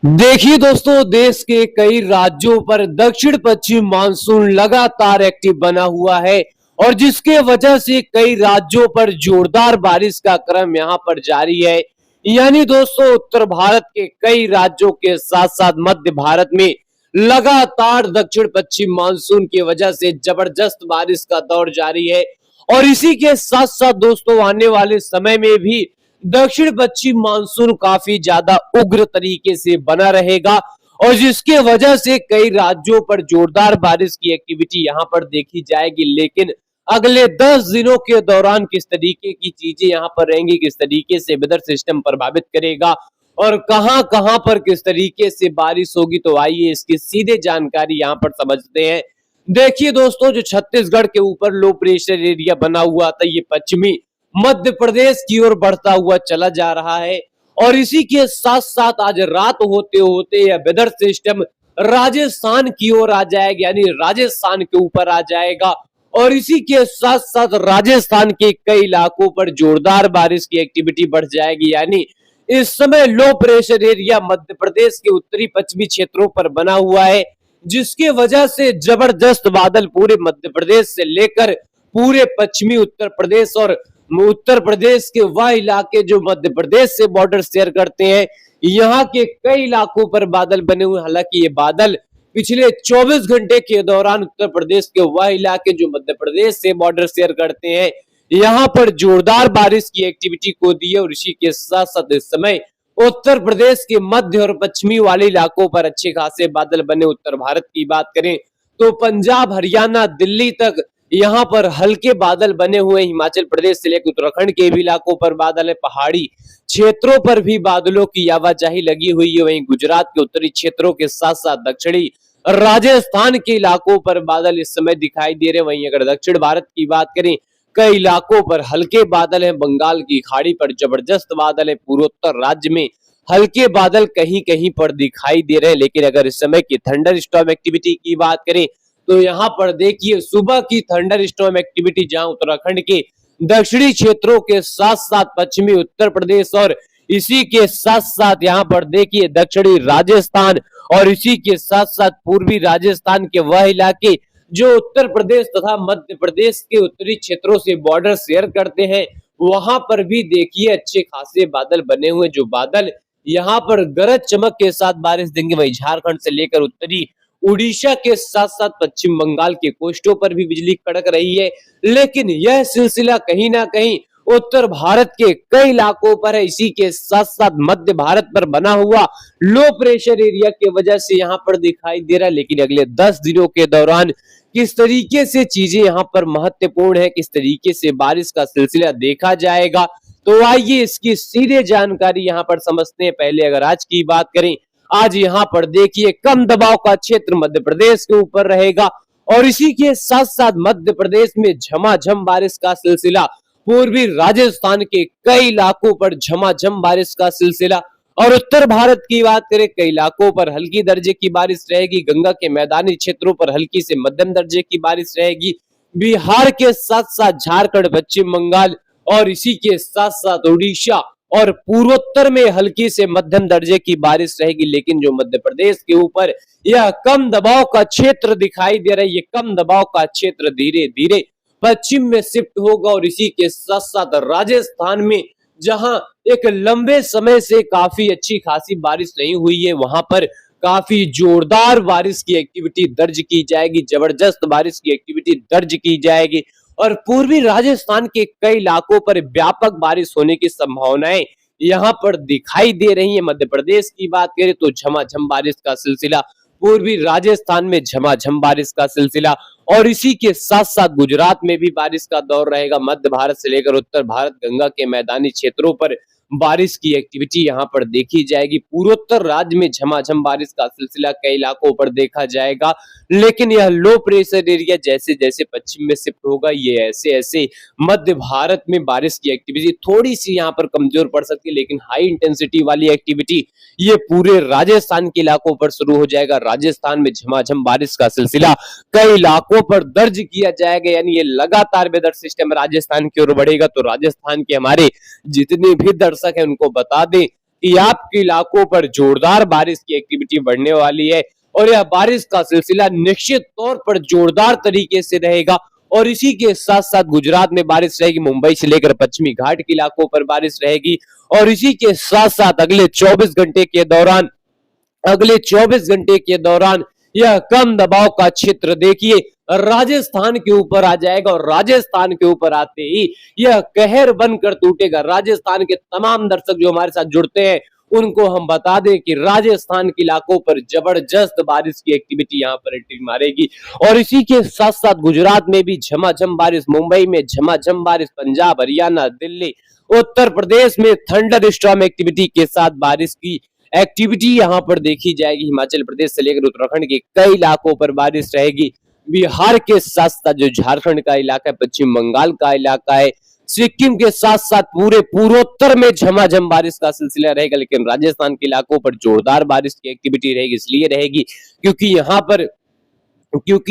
देखिए दोस्तों, देश के कई राज्यों पर दक्षिण पश्चिम मानसून लगातार एक्टिव बना हुआ है और जिसके वजह से कई राज्यों पर जोरदार बारिश का क्रम यहां पर जारी है। यानी दोस्तों, उत्तर भारत के कई राज्यों के साथ साथ मध्य भारत में लगातार दक्षिण पश्चिम मानसून की वजह से जबरदस्त बारिश का दौर जारी है और इसी के साथ साथ दोस्तों, आने वाले समय में भी दक्षिण पश्चिम मानसून काफी ज्यादा उग्र तरीके से बना रहेगा और जिसके वजह से कई राज्यों पर जोरदार बारिश की एक्टिविटी यहां पर देखी जाएगी। लेकिन अगले 10 दिनों के दौरान किस तरीके की चीजें यहां पर रहेंगी, किस तरीके से वेदर सिस्टम प्रभावित करेगा और कहां कहां पर किस तरीके से बारिश होगी, तो आइए इसकी सीधे जानकारी यहां पर समझते हैं। देखिए दोस्तों, जो छत्तीसगढ़ के ऊपर लो प्रेशर एरिया बना हुआ था, ये पश्चिमी मध्य प्रदेश की ओर बढ़ता हुआ चला जा रहा है और इसी के साथ साथ आज रात होते होते यह वेदर सिस्टम राजस्थान की ओर आ जाएगा, यानी राजस्थान के ऊपर आ जाएगा और इसी के साथ साथ राजस्थान के कई इलाकों पर जोरदार बारिश की एक्टिविटी बढ़ जाएगी। यानी इस समय low pressure area Madhya Pradesh के उत्तरी पश्चिमी क्षेत्रों पर बना हुआ है, जिसके वजह से जबरदस्त बादल पूरे मध्य प्रदेश से लेकर पूरे पश्चिमी उत्तर प्रदेश और उत्तर प्रदेश के वह इलाके जो मध्य प्रदेश से बॉर्डर शेयर करते हैं, यहाँ के कई इलाकों पर बादल बने हुए। हालांकि ये बादल पिछले 24 घंटे के दौरान उत्तर प्रदेश के वह इलाके जो मध्य प्रदेश से बॉर्डर शेयर करते हैं, यहाँ पर जोरदार बारिश की एक्टिविटी को दी है और इसी के साथ साथ इस समय उत्तर प्रदेश के मध्य और पश्चिमी वाले इलाकों पर अच्छे खासे बादल बने। उत्तर भारत की बात करें तो पंजाब, हरियाणा, दिल्ली तक यहाँ पर हल्के बादल बने हुए। हिमाचल प्रदेश से लेकर उत्तराखंड के भी इलाकों पर बादल है, पहाड़ी क्षेत्रों पर भी बादलों की आवाजाही लगी हुई है। वहीं गुजरात के उत्तरी क्षेत्रों के साथ साथ दक्षिणी राजस्थान के इलाकों पर बादल इस समय दिखाई दे रहे। वहीं अगर दक्षिण भारत की बात करें, कई इलाकों पर हल्के बादल हैं। बंगाल की खाड़ी पर जबरदस्त बादल है। पूर्वोत्तर राज्य में हल्के बादल कहीं कहीं पर दिखाई दे रहे हैं। लेकिन अगर इस समय की थंडर स्टॉर्म एक्टिविटी की बात करें तो यहाँ पर देखिए सुबह की थंडर स्टॉर्म एक्टिविटी जहां उत्तराखंड के दक्षिणी क्षेत्रों के साथ साथ पश्चिमी उत्तर प्रदेश और इसी के साथ साथ यहाँ पर देखिए दक्षिणी राजस्थान और इसी के साथ साथ पूर्वी राजस्थान के वह इलाके जो उत्तर प्रदेश तथा मध्य प्रदेश के उत्तरी क्षेत्रों से बॉर्डर शेयर करते हैं, वहां पर भी देखिए अच्छे खासे बादल बने हुए। जो बादल यहाँ पर गरज चमक के साथ बारिश देंगे। वही झारखंड से लेकर उत्तरी उड़ीसा के साथ साथ पश्चिम बंगाल के कोस्टों पर भी बिजली कड़क रही है। लेकिन यह सिलसिला कहीं ना कहीं उत्तर भारत के कई इलाकों पर है। इसी के साथ साथ मध्य भारत पर बना हुआ लो प्रेशर एरिया की वजह से यहाँ पर दिखाई दे रहा है। लेकिन अगले 10 दिनों के दौरान किस तरीके से चीजें यहाँ पर महत्वपूर्ण है, किस तरीके से बारिश का सिलसिला देखा जाएगा, तो आइए इसकी सीधे जानकारी यहाँ पर समझते हैं। पहले अगर आज की बात करें, आज यहाँ पर देखिए कम दबाव का क्षेत्र मध्य प्रदेश के ऊपर रहेगा और इसी के साथ साथ मध्य प्रदेश में झमाझम बारिश का सिलसिला। पूर्वी राजस्थान के कई इलाकों पर झमाझम बारिश का सिलसिला और उत्तर भारत की बात करें, कई इलाकों पर हल्की दर्जे की बारिश रहेगी। गंगा के मैदानी क्षेत्रों पर हल्की से मध्यम दर्जे की बारिश रहेगी। बिहार के साथ साथ झारखंड, पश्चिम बंगाल और इसी के साथ साथ उड़ीसा और पूर्वोत्तर में हल्की से मध्यम दर्जे की बारिश रहेगी। लेकिन जो मध्य प्रदेश के ऊपर यह कम दबाव का क्षेत्र दिखाई दे रहा है, ये कम दबाव का क्षेत्र धीरे धीरे पश्चिम में शिफ्ट होगा और इसी के साथ साथ राजस्थान में जहां एक लंबे समय से काफी अच्छी खासी बारिश नहीं हुई है, वहां पर काफी जोरदार बारिश की एक्टिविटी दर्ज की जाएगी। जबरदस्त बारिश की एक्टिविटी दर्ज की जाएगी और पूर्वी राजस्थान के कई इलाकों पर व्यापक बारिश होने की संभावनाएं यहां पर दिखाई दे रही है। मध्य प्रदेश की बात करें तो झमाझम बारिश का सिलसिला, पूर्वी राजस्थान में झमाझम बारिश का सिलसिला और इसी के साथ साथ गुजरात में भी बारिश का दौर रहेगा। मध्य भारत से लेकर उत्तर भारत, गंगा के मैदानी क्षेत्रों पर बारिश की एक्टिविटी यहाँ पर देखी जाएगी। पूर्वोत्तर राज्य में झमाझम बारिश का सिलसिला कई इलाकों पर देखा जाएगा। लेकिन यह लो प्रेशर एरिया जैसे जैसे पश्चिम में शिफ्ट होगा, ये ऐसे ऐसे मध्य भारत में बारिश की एक्टिविटी थोड़ी सी यहाँ पर कमजोर पड़ सकती है। लेकिन हाई इंटेंसिटी वाली एक्टिविटी ये पूरे राजस्थान के इलाकों पर शुरू हो जाएगा। राजस्थान में झमाझम बारिश का सिलसिला कई इलाकों पर दर्ज किया जाएगा। यानी ये लगातार वेदर सिस्टम राजस्थान की ओर बढ़ेगा। तो राजस्थान के हमारे जितने भी दर्शक हैं उनको बता दें कि आपके इलाकों पर जोरदार बारिश की एक्टिविटी बढ़ने वाली है और यह बारिश का सिलसिला निश्चित तौर पर जोरदार तरीके से रहेगा। और इसी के साथ साथ गुजरात में बारिश रहेगी, मुंबई से लेकर पश्चिमी घाट के इलाकों पर बारिश रहेगी। और इसी के साथ साथ अगले 24 घंटे के दौरान यह कम दबाव का क्षेत्र देखिए राजस्थान के ऊपर आ जाएगा और राजस्थान के ऊपर आते ही यह कहर बनकर टूटेगा। राजस्थान के तमाम दर्शक जो हमारे साथ जुड़ते हैं उनको हम बता दें कि राजस्थान के इलाकों पर जबरदस्त बारिश की एक्टिविटी यहाँ पर एंट्री मारेगी। और इसी के साथ साथ गुजरात में भी झमाझम बारिश, मुंबई में झमाझम बारिश, पंजाब, हरियाणा, दिल्ली, उत्तर प्रदेश में थंडर स्टॉर्म एक्टिविटी के साथ बारिश की एक्टिविटी यहाँ पर देखी जाएगी। हिमाचल प्रदेश से लेकर उत्तराखंड के कई इलाकों पर बारिश रहेगी। बिहार के साथ साथ जो झारखंड का इलाका है, पश्चिम बंगाल का इलाका है, सिक्किम के साथ साथ पूरे पूर्वोत्तर में झमाझम बारिश का सिलसिला रहेगा। लेकिन राजस्थान के इलाकों पर जोरदार बारिश की एक्टिविटी रहेगी, इसलिए रहेगी क्योंकि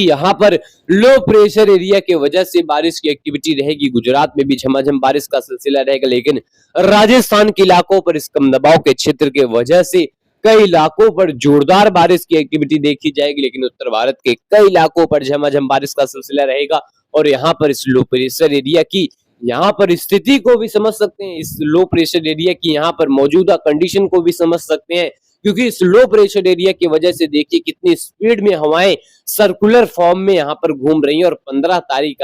यहाँ पर लो प्रेशर एरिया की वजह से बारिश की एक्टिविटी रहेगी। गुजरात में भी झमाझम बारिश का सिलसिला रहेगा, लेकिन राजस्थान के इलाकों पर इस कम दबाव के क्षेत्र के वजह से कई इलाकों पर जोरदार बारिश की एक्टिविटी देखी जाएगी। लेकिन उत्तर भारत के कई इलाकों पर झमाझम बारिश का सिलसिला रहेगा। और यहाँ पर इस लो प्रेशर एरिया की यहाँ पर स्थिति को भी समझ सकते हैं, इस लो प्रेशर एरिया की यहाँ पर मौजूदा कंडीशन को भी समझ सकते हैं, क्योंकि इस लो प्रेशर एरिया की वजह से देखिए कितनी स्पीड में हवाएं सर्कुलर फॉर्म में यहाँ पर घूम रही हैं। और 15 तारीख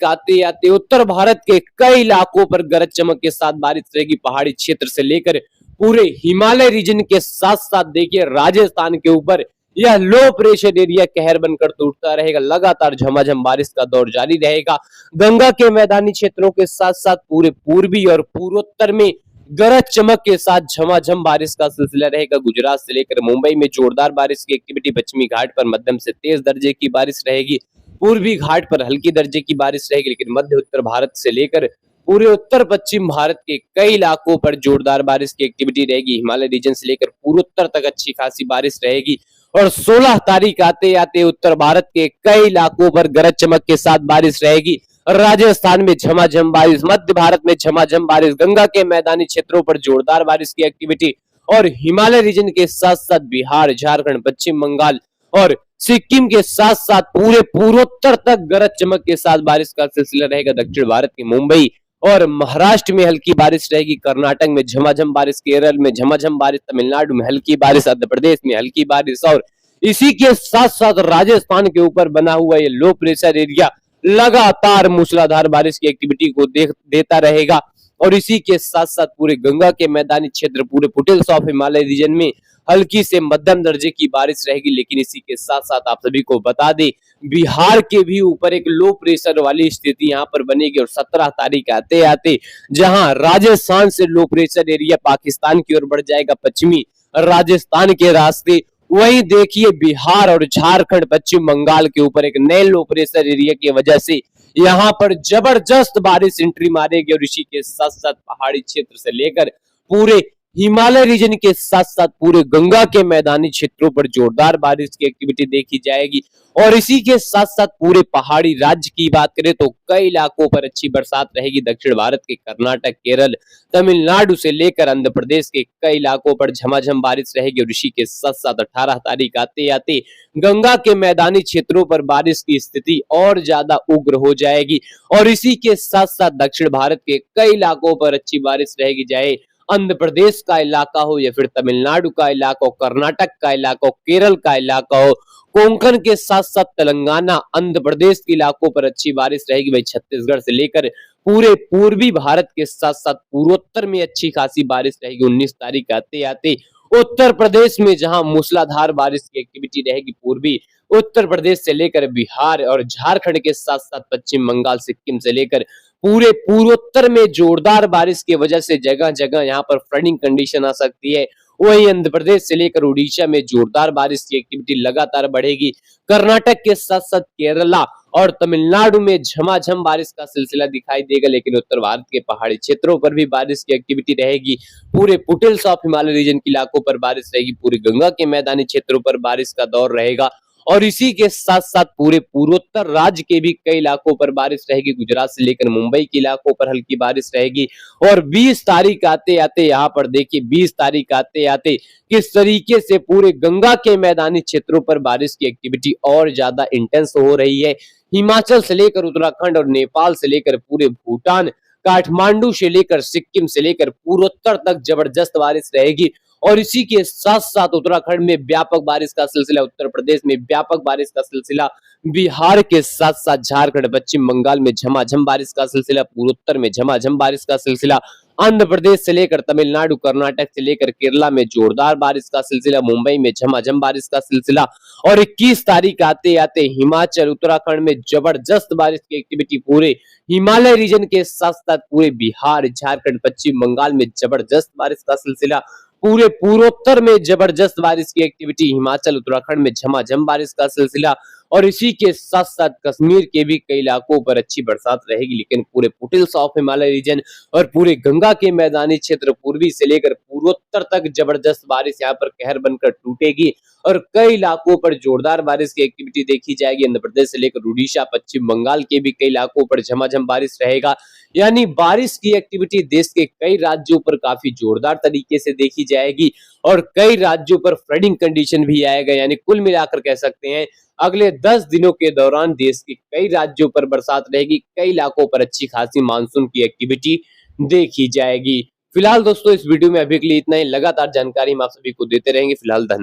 आते आते उत्तर भारत के कई इलाकों पर गरज चमक के साथ बारिश रहेगी। पहाड़ी क्षेत्र से लेकर पूरे हिमालय रीजन के साथ साथ देखिए राजस्थान के ऊपर यह लो प्रेशर एरिया कहर बनकर टूटता रहेगा। लगातार झमाझम बारिश का दौर जारी रहेगा। गंगा के मैदानी क्षेत्रों के साथ साथ पूरे पूर्वी और पूर्वोत्तर में गरज चमक के साथ झमाझम बारिश का सिलसिला रहेगा। गुजरात से लेकर मुंबई में जोरदार बारिश की एक्टिविटी, पश्चिमी घाट पर मध्यम से तेज दर्जे की बारिश रहेगी, पूर्वी घाट पर हल्की दर्जे की बारिश रहेगी। लेकिन मध्य उत्तर भारत से लेकर पूरे उत्तर पश्चिम भारत के कई इलाकों पर जोरदार बारिश की एक्टिविटी रहेगी। हिमालय रीजन से लेकर पूर्वोत्तर तक अच्छी खासी बारिश रहेगी। और 16 तारीख आते आते उत्तर भारत के कई इलाकों पर गरज चमक के साथ बारिश रहेगी। राजस्थान में झमाझम बारिश, मध्य भारत में झमाझम बारिश, गंगा के मैदानी क्षेत्रों पर जोरदार बारिश की एक्टिविटी और हिमालय रीजन के साथ साथ बिहार, झारखंड, पश्चिम बंगाल और सिक्किम के साथ साथ पूरे पूर्वोत्तर तक गरज चमक के साथ बारिश का सिलसिला रहेगा। दक्षिण भारत की मुंबई और महाराष्ट्र में हल्की बारिश रहेगी। कर्नाटक में झमाझम बारिश, केरल में झमाझम बारिश, तमिलनाडु में हल्की बारिश, आंध्र प्रदेश में हल्की बारिश। और इसी के साथ साथ राजस्थान के ऊपर बना हुआ ये लो प्रेशर एरिया लगातार मूसलाधार बारिश की एक्टिविटी को देता रहेगा। और इसी के साथ साथ पूरे गंगा के मैदानी क्षेत्र, पूरे फुटेल्स ऑफ हिमालय रीजन में हल्की से मध्यम दर्जे की बारिश रहेगी। लेकिन इसी के साथ साथ आप सभी को बता दें, बिहार के भी ऊपर एक लो प्रेशर वाली स्थिति यहाँ पर बनेगी। और 17 तारीख आते आते जहां राजस्थान से लो प्रेशर एरिया पाकिस्तान की ओर बढ़ जाएगा, पश्चिमी राजस्थान के रास्ते, वहीं देखिए बिहार और झारखंड, पश्चिम बंगाल के ऊपर एक नए लो प्रेशर एरिया की वजह से यहाँ पर जबरदस्त बारिश एंट्री मारेगी। और इसी के साथ साथ पहाड़ी क्षेत्र से लेकर पूरे हिमालय रीजन के साथ साथ पूरे गंगा के मैदानी क्षेत्रों पर जोरदार बारिश की एक्टिविटी देखी जाएगी। और इसी के साथ साथ पूरे पहाड़ी राज्य की बात करें तो कई इलाकों पर अच्छी बरसात रहेगी। दक्षिण भारत के कर्नाटक, केरल, तमिलनाडु से लेकर आंध्र प्रदेश के कई इलाकों पर झमाझम बारिश रहेगी। और इसी के साथ साथ 18 तारीख आते आते गंगा के मैदानी क्षेत्रों पर बारिश की स्थिति और ज्यादा उग्र हो जाएगी। और इसी के साथ साथ दक्षिण भारत के कई इलाकों पर अच्छी बारिश रहेगी, चाहे आंध्र प्रदेश का इलाका हो या फिर तमिलनाडु का इलाका हो, कर्नाटक का इलाका हो, केरल का इलाका हो, कोंकण के साथ साथ तेलंगाना, आंध्र प्रदेश के इलाकों पर अच्छी बारिश रहेगी। भाई छत्तीसगढ़ से लेकर पूरे पूर्वी भारत के साथ साथ पूर्वोत्तर में अच्छी खासी बारिश रहेगी। 19 तारीख आते आते उत्तर प्रदेश में जहां मूसलाधार बारिश की एक्टिविटी रहेगी, पूर्वी उत्तर प्रदेश से लेकर बिहार और झारखंड के साथ साथ पश्चिम बंगाल, सिक्किम से लेकर पूरे पूर्वोत्तर में जोरदार बारिश की वजह से जगह जगह यहाँ पर फ्लडिंग कंडीशन आ सकती है। वहीं आंध्र प्रदेश से लेकर उड़ीसा में जोरदार बारिश की एक्टिविटी लगातार बढ़ेगी। कर्नाटक के साथ साथ केरला और तमिलनाडु में झमाझम बारिश का सिलसिला दिखाई देगा। लेकिन उत्तर भारत के पहाड़ी क्षेत्रों पर भी बारिश की एक्टिविटी रहेगी। पूरे फुटेल्स ऑफ हिमालय रीजन के इलाकों पर बारिश रहेगी। पूरी गंगा के मैदानी क्षेत्रों पर बारिश का दौर रहेगा। और इसी के साथ साथ पूरे पूर्वोत्तर राज्य के भी कई इलाकों पर बारिश रहेगी। गुजरात से लेकर मुंबई के इलाकों पर हल्की बारिश रहेगी। और 20 तारीख आते आते यहाँ पर देखिए 20 तारीख आते आते किस तरीके से पूरे गंगा के मैदानी क्षेत्रों पर बारिश की एक्टिविटी और ज्यादा इंटेंस हो रही है। हिमाचल से लेकर उत्तराखंड और नेपाल से लेकर पूरे भूटान, काठमांडू से लेकर सिक्किम से लेकर पूर्वोत्तर तक जबरदस्त बारिश रहेगी। और इसी के साथ साथ उत्तराखंड में व्यापक बारिश का सिलसिला, उत्तर प्रदेश में व्यापक बारिश का सिलसिला, बिहार के साथ साथ झारखंड, पश्चिम बंगाल में झमाझम बारिश का सिलसिला, पूर्वोत्तर में झमाझम बारिश का सिलसिला, आंध्र प्रदेश से लेकर तमिलनाडु, कर्नाटक से लेकर केरला में जोरदार बारिश का सिलसिला, मुंबई में झमाझम बारिश का सिलसिला। और 21 तारीख आते आते हिमाचल, उत्तराखंड में जबरदस्त बारिश की एक्टिविटी, पूरे हिमालय रीजन के साथ साथ पूरे बिहार, झारखंड, पश्चिम बंगाल में जबरदस्त बारिश का सिलसिला, पूरे पूर्वोत्तर में जबरदस्त बारिश की एक्टिविटी, हिमाचल उत्तराखंड में झमाझम बारिश का सिलसिला। और इसी के साथ साथ कश्मीर के भी कई इलाकों पर अच्छी बरसात रहेगी, लेकिन पूरे फुटिल्स ऑफ हिमालय रीजन और पूरे गंगा के मैदानी क्षेत्र, पूर्वी से लेकर पूर्वोत्तर तक जबरदस्त बारिश यहाँ पर कहर बनकर टूटेगी। और कई इलाकों पर जोरदार बारिश की एक्टिविटी देखी जाएगी। आंध्र प्रदेश से लेकर उड़ीसा, पश्चिम बंगाल के भी कई इलाकों पर झमाझम बारिश रहेगा। यानी बारिश की एक्टिविटी देश के कई राज्यों पर काफी जोरदार तरीके से देखी जाएगी और कई राज्यों पर फ्लडिंग कंडीशन भी आएगा। यानी कुल मिलाकर कह सकते हैं अगले 10 दिनों के दौरान देश के कई राज्यों पर बरसात रहेगी, कई इलाकों पर अच्छी खासी मानसून की एक्टिविटी देखी जाएगी। फिलहाल दोस्तों इस वीडियो में अभी के लिए इतना ही। लगातार जानकारी हम आप सभी को देते रहेंगे। फिलहाल धन्यवाद।